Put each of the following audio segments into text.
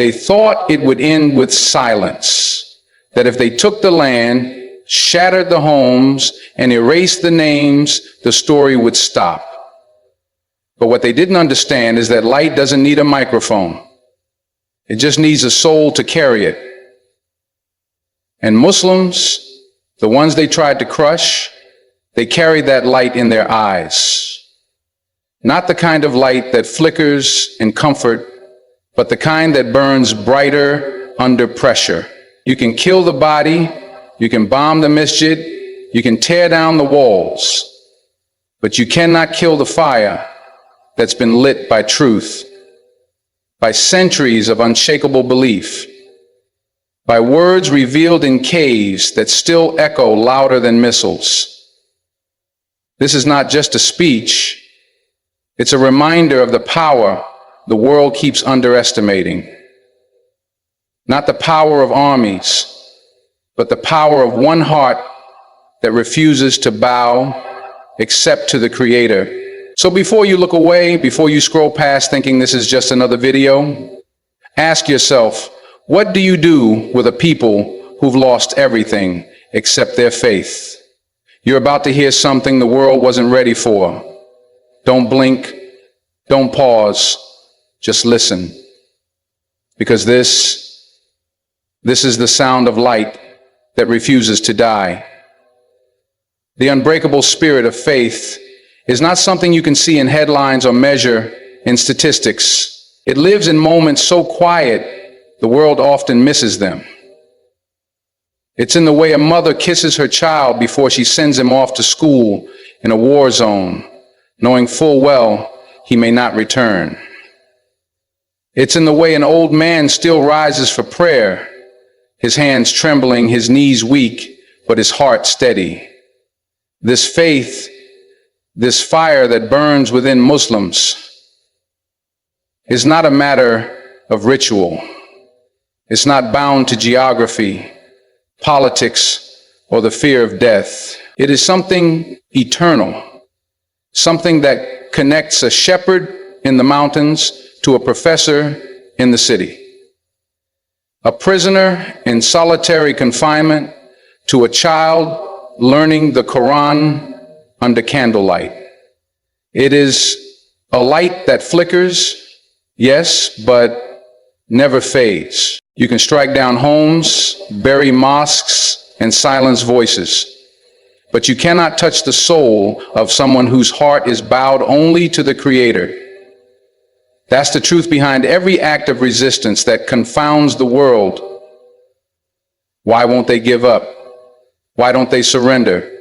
They thought it would end with silence, that if they took the land, shattered the homes, and erased the names, the story would stop. But what they didn't understand is that light doesn't need a microphone. It just needs a soul to carry it. And Muslims, the ones they tried to crush, they carried that light in their eyes. Not the kind of light that flickers in comfort, but the kind that burns brighter under pressure. You can kill the body, you can bomb the masjid, you can tear down the walls, but you cannot kill the fire that's been lit by truth, by centuries of unshakable belief, by words revealed in caves that still echo louder than missiles. This is not just a speech, it's a reminder of the power the world keeps underestimating. Not the power of armies, but the power of one heart that refuses to bow except to the Creator. So before you look away, before you scroll past thinking this is just another video, ask yourself, what do you do with a people who've lost everything except their faith? You're about to hear something the world wasn't ready for. Don't blink, don't pause, just listen. Because this is the sound of light that refuses to die. The unbreakable spirit of faith is not something you can see in headlines or measure in statistics. It lives in moments so quiet, the world often misses them. It's in the way a mother kisses her child before she sends him off to school in a war zone, knowing full well he may not return. It's in the way an old man still rises for prayer, his hands trembling, his knees weak, but his heart steady. This faith, this fire that burns within Muslims, is not a matter of ritual. It's not bound to geography, politics, or the fear of death. It is something eternal, something that connects a shepherd in the mountains to a professor in the city, a prisoner in solitary confinement to a child learning the Quran under candlelight. It is a light that flickers, yes, but never fades. You can strike down homes, bury mosques, and silence voices, but you cannot touch the soul of someone whose heart is bowed only to the Creator. That's the truth behind every act of resistance that confounds the world. Why won't they give up? Why don't they surrender?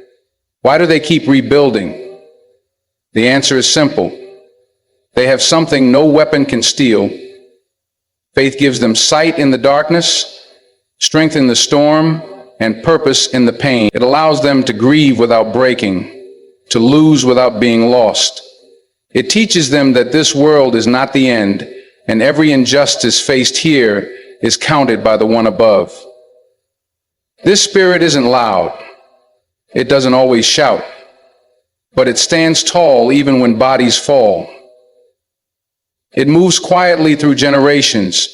Why do they keep rebuilding? The answer is simple. They have something no weapon can steal. Faith gives them sight in the darkness, strength in the storm, and purpose in the pain. It allows them to grieve without breaking, to lose without being lost. It teaches them that this world is not the end, and every injustice faced here is counted by the one above. This spirit isn't loud. It doesn't always shout, but it stands tall even when bodies fall. It moves quietly through generations,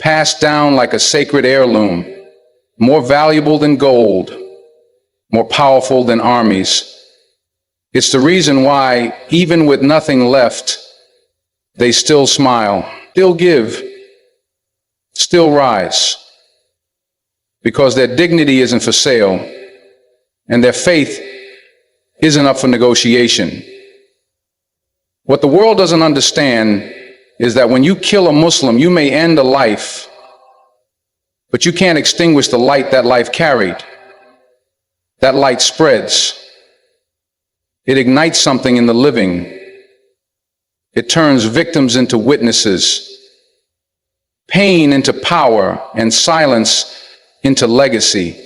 passed down like a sacred heirloom, more valuable than gold, more powerful than armies. It's the reason why, even with nothing left, they still smile, still give, still rise, because their dignity isn't for sale, and their faith isn't up for negotiation. What the world doesn't understand is that when you kill a Muslim, you may end a life, but you can't extinguish the light that life carried. That light spreads. It ignites something in the living. It turns victims into witnesses, pain into power, and silence into legacy.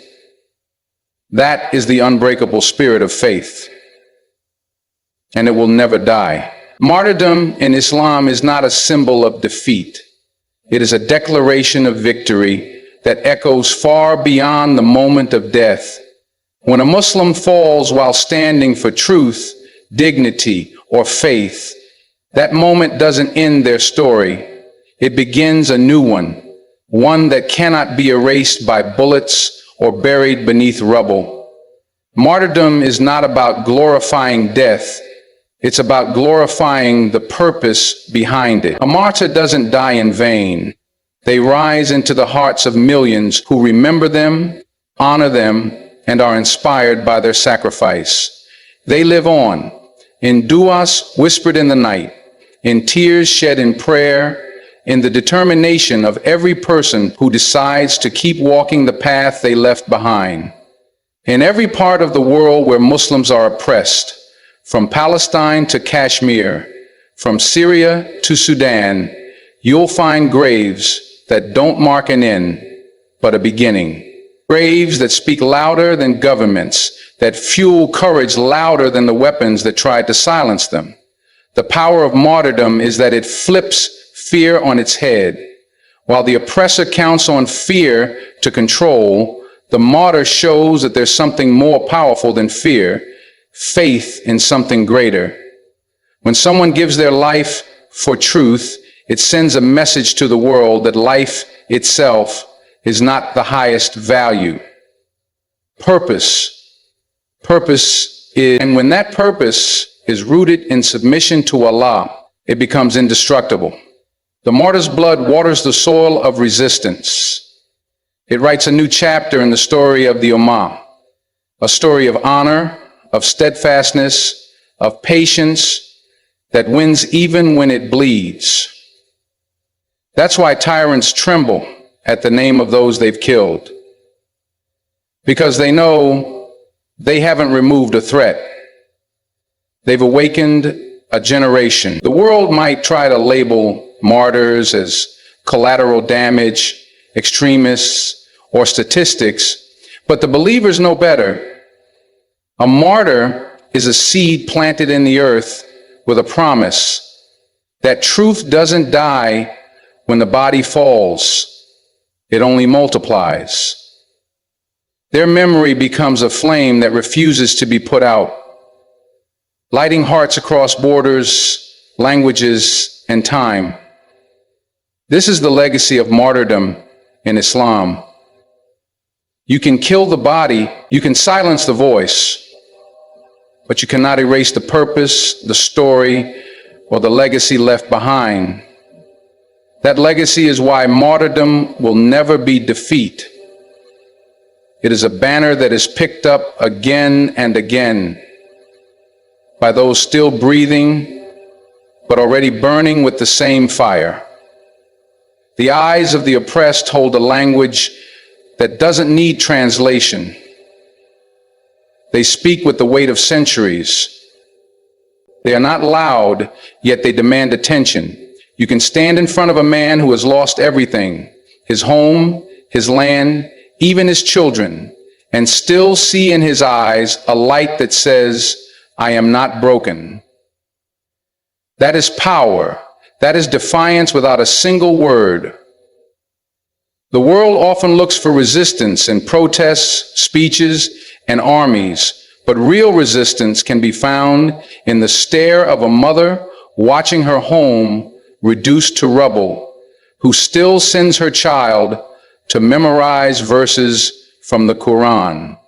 That is the unbreakable spirit of faith, and it will never die. Martyrdom in Islam is not a symbol of defeat. It is a declaration of victory that echoes far beyond the moment of death. When a Muslim falls while standing for truth, dignity, or faith, that moment doesn't end their story. It begins a new one, one that cannot be erased by bullets or buried beneath rubble. Martyrdom is not about glorifying death. It's about glorifying the purpose behind it. A martyr doesn't die in vain. They rise into the hearts of millions who remember them, honor them, and are inspired by their sacrifice. They live on, in duas whispered in the night, in tears shed in prayer, in the determination of every person who decides to keep walking the path they left behind. In every part of the world where Muslims are oppressed, from Palestine to Kashmir, from Syria to Sudan, you'll find graves that don't mark an end, but a beginning. Graves that speak louder than governments, that fuel courage louder than the weapons that tried to silence them. The power of martyrdom is that it flips fear on its head. While the oppressor counts on fear to control, the martyr shows that there's something more powerful than fear, faith in something greater. When someone gives their life for truth, it sends a message to the world that life itself is not the highest value. Purpose is, and when that purpose is rooted in submission to Allah, it becomes indestructible. The martyr's blood waters the soil of resistance. It writes a new chapter in the story of the Ummah, a story of honor, of steadfastness, of patience that wins even when it bleeds. That's why tyrants tremble at the name of those they've killed, because they know they haven't removed a threat. They've awakened a generation. The world might try to label martyrs as collateral damage, extremists, or statistics, but the believers know better. A martyr is a seed planted in the earth with a promise that truth doesn't die when the body falls. It only multiplies. Their memory becomes a flame that refuses to be put out, lighting hearts across borders, languages, and time. This is the legacy of martyrdom in Islam. You can kill the body, you can silence the voice, but you cannot erase the purpose, the story, or the legacy left behind. That legacy is why martyrdom will never be defeat. It is a banner that is picked up again and again by those still breathing, but already burning with the same fire. The eyes of the oppressed hold a language that doesn't need translation. They speak with the weight of centuries. They are not loud, yet they demand attention. You can stand in front of a man who has lost everything, his home, his land, even his children, and still see in his eyes a light that says, "I am not broken." That is power. That is defiance without a single word. The world often looks for resistance in protests, speeches, and armies, but real resistance can be found in the stare of a mother watching her home reduced to rubble, who still sends her child to memorize verses from the Quran.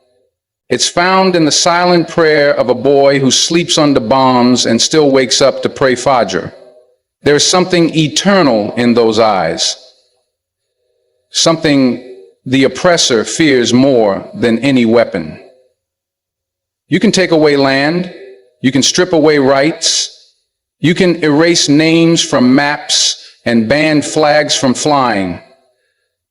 It's found in the silent prayer of a boy who sleeps under bombs and still wakes up to pray Fajr. There's something eternal in those eyes, something the oppressor fears more than any weapon. You can take away land, you can strip away rights, you can erase names from maps and ban flags from flying.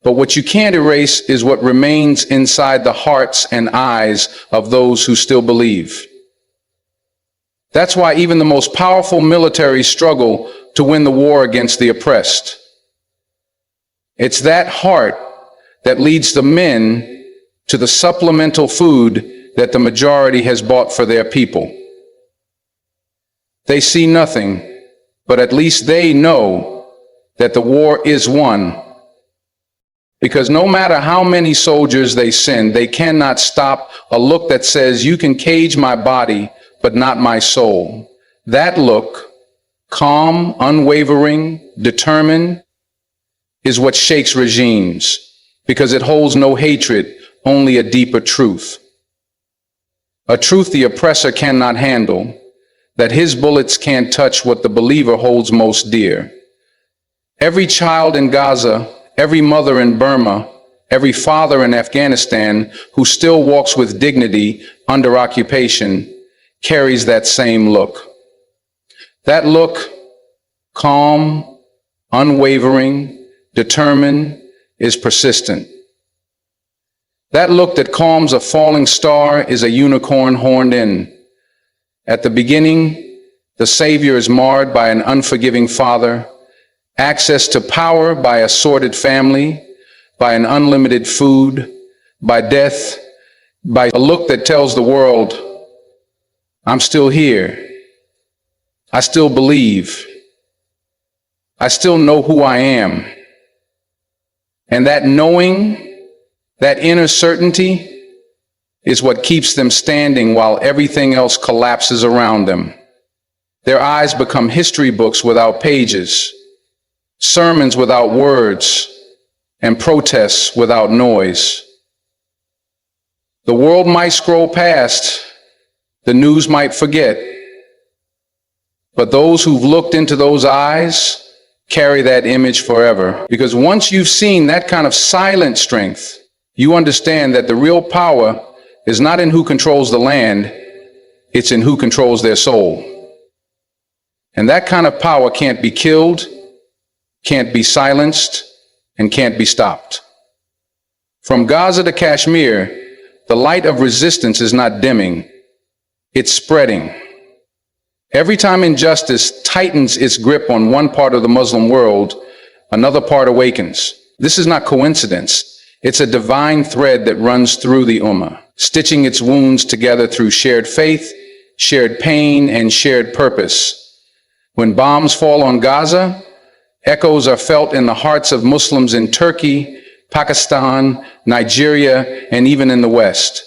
But what you can't erase is what remains inside the hearts and eyes of those who still believe. That's why even the most powerful militaries struggle to win the war against the oppressed. It's that heart that leads the men to the supplemental food that the majority has bought for their people. They see nothing, but at least they know that the war is won. Because no matter how many soldiers they send, they cannot stop a look that says, "You can cage my body, but not my soul." That look, calm, unwavering, determined, is what shakes regimes, because it holds no hatred, only a deeper truth. A truth the oppressor cannot handle, that his bullets can't touch what the believer holds most dear. Every child in Gaza, every mother in Burma, every father in Afghanistan who still walks with dignity under occupation carries that same look. That look, calm, unwavering, determined, is persistent. That look that calms a falling star is a unicorn horned in. At the beginning, the Savior is marred by an unforgiving father, access to power by a sordid family, by an unlimited food, by death, by a look that tells the world, I'm still here. I still believe. I still know who I am. And that knowing, that inner certainty, is what keeps them standing while everything else collapses around them. Their eyes become history books without pages, sermons without words, and protests without noise. The world might scroll past, the news might forget, but those who've looked into those eyes carry that image forever. Because once you've seen that kind of silent strength, you understand that the real power is not in who controls the land, it's in who controls their soul. And that kind of power can't be killed, can't be silenced, and can't be stopped. From Gaza to Kashmir, the light of resistance is not dimming, it's spreading. Every time injustice tightens its grip on one part of the Muslim world, another part awakens. This is not coincidence. It's a divine thread that runs through the Ummah, stitching its wounds together through shared faith, shared pain, and shared purpose. When bombs fall on Gaza, echoes are felt in the hearts of Muslims in Turkey, Pakistan, Nigeria, and even in the West.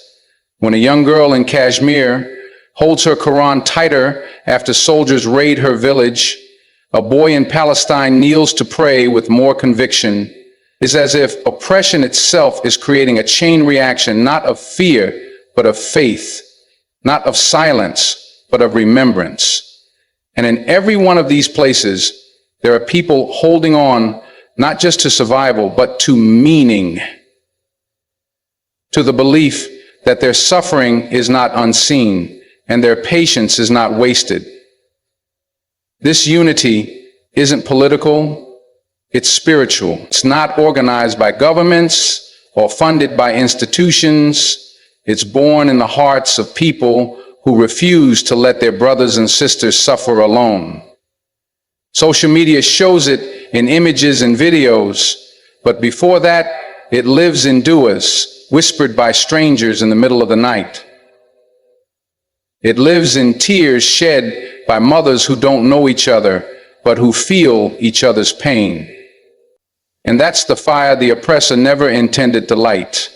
When a young girl in Kashmir holds her Quran tighter after soldiers raid her village, a boy in Palestine kneels to pray with more conviction. It's as if oppression itself is creating a chain reaction, not of fear, but of faith, not of silence, but of remembrance. And in every one of these places, there are people holding on not just to survival, but to meaning, to the belief that their suffering is not unseen and their patience is not wasted. This unity isn't political, it's spiritual. It's not organized by governments or funded by institutions. It's born in the hearts of people who refuse to let their brothers and sisters suffer alone. Social media shows it in images and videos, but before that, it lives in duas, whispered by strangers in the middle of the night. It lives in tears shed by mothers who don't know each other, but who feel each other's pain. And that's the fire the oppressor never intended to light.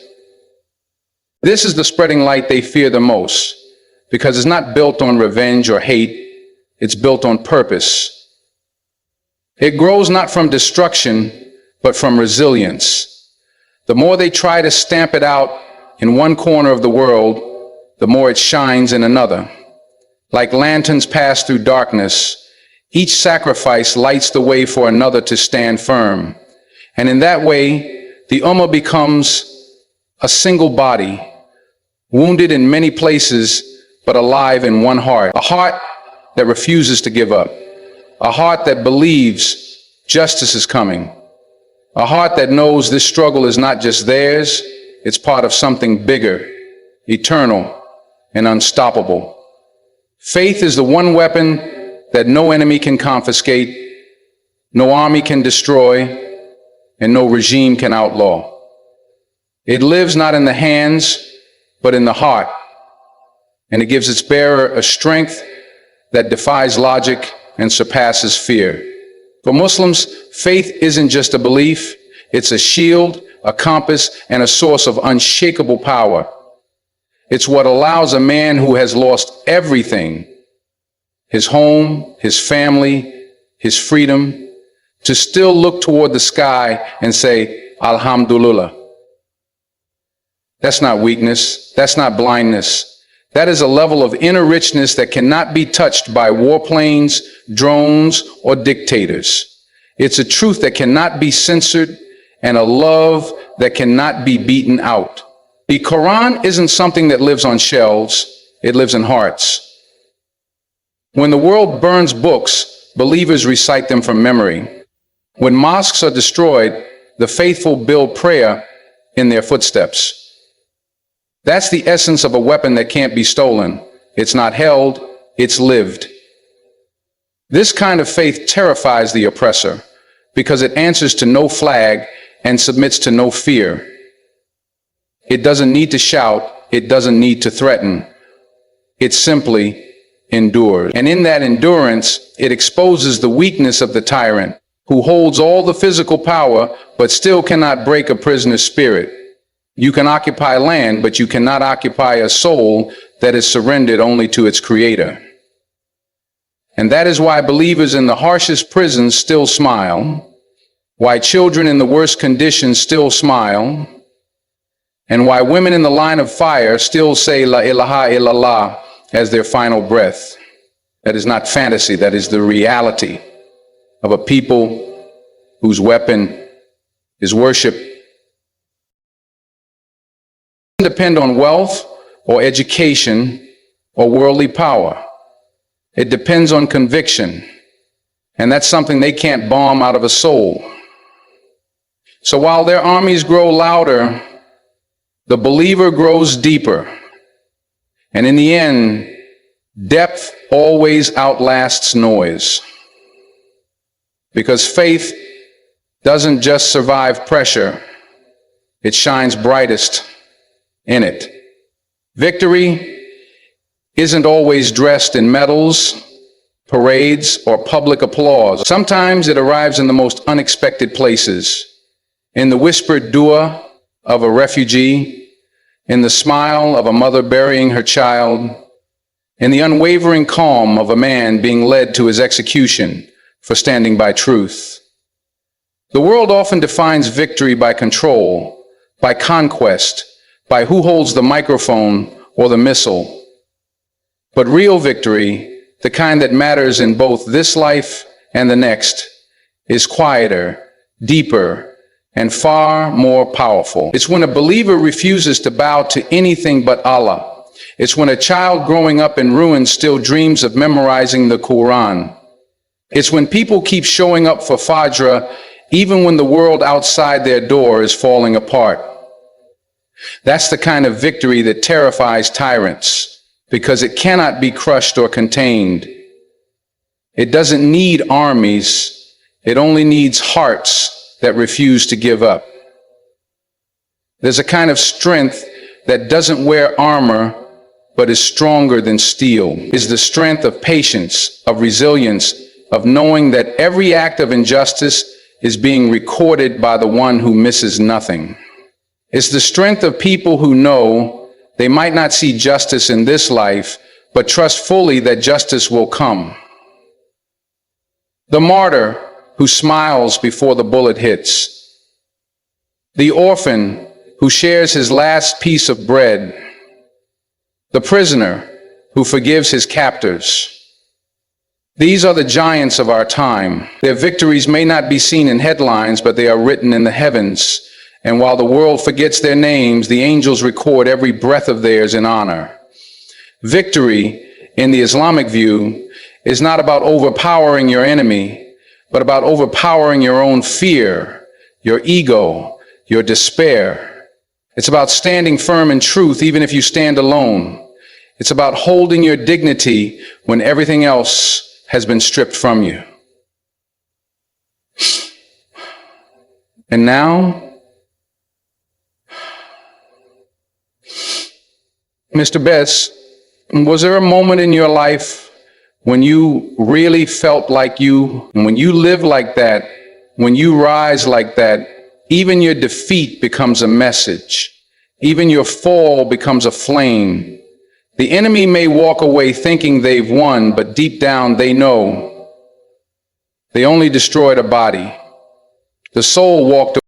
This is the spreading light they fear the most, because it's not built on revenge or hate, it's built on purpose. It grows not from destruction, but from resilience. The more they try to stamp it out in one corner of the world, the more it shines in another. Like lanterns pass through darkness, each sacrifice lights the way for another to stand firm. And in that way, the Ummah becomes a single body, wounded in many places, but alive in one heart. A heart that refuses to give up. A heart that believes justice is coming. A heart that knows this struggle is not just theirs, it's part of something bigger, eternal, and unstoppable. Faith is the one weapon that no enemy can confiscate, no army can destroy, and no regime can outlaw. It lives not in the hands, but in the heart, and it gives its bearer a strength that defies logic and surpasses fear. For Muslims, faith isn't just a belief, it's a shield, a compass, and a source of unshakable power. It's what allows a man who has lost everything, his home, his family, his freedom, to still look toward the sky and say, Alhamdulillah. That's not weakness. That's not blindness. That is a level of inner richness that cannot be touched by warplanes, drones, or dictators. It's a truth that cannot be censored and a love that cannot be beaten out. The Quran isn't something that lives on shelves. It lives in hearts. When the world burns books, believers recite them from memory. When mosques are destroyed, the faithful build prayer in their footsteps. That's the essence of a weapon that can't be stolen. It's not held, it's lived. This kind of faith terrifies the oppressor because it answers to no flag and submits to no fear. It doesn't need to shout, it doesn't need to threaten. It simply endures. And in that endurance, it exposes the weakness of the tyrant who holds all the physical power but still cannot break a prisoner's spirit. You can occupy land, but you cannot occupy a soul that is surrendered only to its creator. And that is why believers in the harshest prisons still smile, why children in the worst conditions still smile, and why women in the line of fire still say La ilaha illallah as their final breath. That is not fantasy, that is the reality of a people whose weapon is worship. It doesn't depend on wealth or education or worldly power. It depends on conviction, and that's something they can't bomb out of a soul. So while their armies grow louder, the believer grows deeper. And in the end, depth always outlasts noise. Because faith doesn't just survive pressure, it shines brightest in it. Victory isn't always dressed in medals, parades, or public applause. Sometimes it arrives in the most unexpected places, in the whispered dua of a refugee, in the smile of a mother burying her child, in the unwavering calm of a man being led to his execution for standing by truth. The world often defines victory by control, by conquest, by who holds the microphone or the missile. But real victory, the kind that matters in both this life and the next, is quieter, deeper, and far more powerful. It's when a believer refuses to bow to anything but Allah. It's when a child growing up in ruins still dreams of memorizing the Quran. It's when people keep showing up for Fajr even when the world outside their door is falling apart. That's the kind of victory that terrifies tyrants, because it cannot be crushed or contained. It doesn't need armies, it only needs hearts that refuse to give up. There's a kind of strength that doesn't wear armor, but is stronger than steel. It's the strength of patience, of resilience, of knowing that every act of injustice is being recorded by the one who misses nothing. It's the strength of people who know they might not see justice in this life, but trust fully that justice will come. The martyr who smiles before the bullet hits. The orphan who shares his last piece of bread. The prisoner who forgives his captors. These are the giants of our time. Their victories may not be seen in headlines, but they are written in the heavens. And while the world forgets their names, the angels record every breath of theirs in honor. Victory, in the Islamic view, is not about overpowering your enemy, but about overpowering your own fear, your ego, your despair. It's about standing firm in truth, even if you stand alone. It's about holding your dignity when everything else has been stripped from you. And now, Mr. Betts, was there a moment in your life when you really felt like when you live like that, when you rise like that, even your defeat becomes a message, even your fall becomes a flame? The enemy may walk away thinking they've won, but deep down they know They only destroyed a body. The soul walked